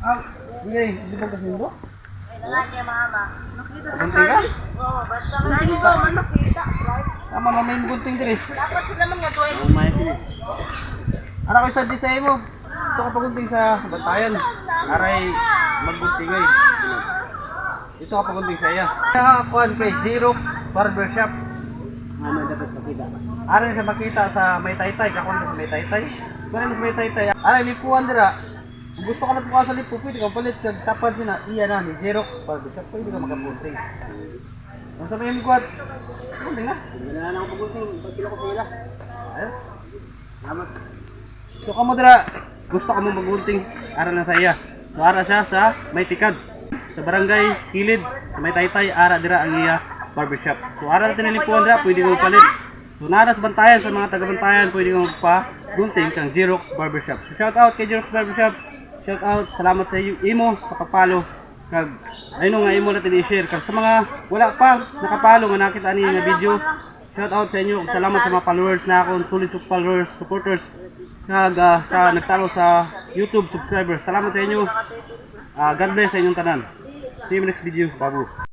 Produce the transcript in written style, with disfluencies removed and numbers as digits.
Hindi ba kasi mo? Wala niya mama. Nakita sa Gunting ka? card. Oo, basta hindi ko man makita. Right? Tama na may gunting diri. Dapat sila mga gawin. Ara ko sa disay mo. Ito ka pagunting sa bantayan. Aray magguntingay. Ito ka pagunting sa iya. Kuan kay Xerox Barbershop. Ano dapat makita? Aray sa makita sa may taytay. Kakon sa may taytay. Kung sa may taytay. Aray lipuan dira. Kung gusto ka na pukaw sa lipo, pwede kang palit. Kag tapad sina iya na ni Xerox Barbershop. Pwede ka makapunting. Kung sa may kuat. Gunting na. Wala na ako pag-using. Pagkilo ko sa ila. Ayos. Salamat. So kamo dira, gusto ka mo magunting ara na sa iya. So ara siya sa may tikad sa barangay Kilid, sa may taytay ara dira ang iya barbershop. So ara natin nilipuan dira, pwede mo palit. So naras bantayan sa mga taga-bantayan, pwede mo pa gunting kang Xerox Barbershop. So shout out kay Xerox Barbershop. Shout out, salamat sa imo sa pagpalo kag ayun nga imo natin i-share kag sa mga wala pa nakapalo nga nakita ani nga video. Shout out sa inyo, salamat sa mga followers na akong solid followers, supporters kag sa nagtalo sa YouTube subscribers. Salamat sa inyo. God bless sa inyong tanan. See you next video. Babu.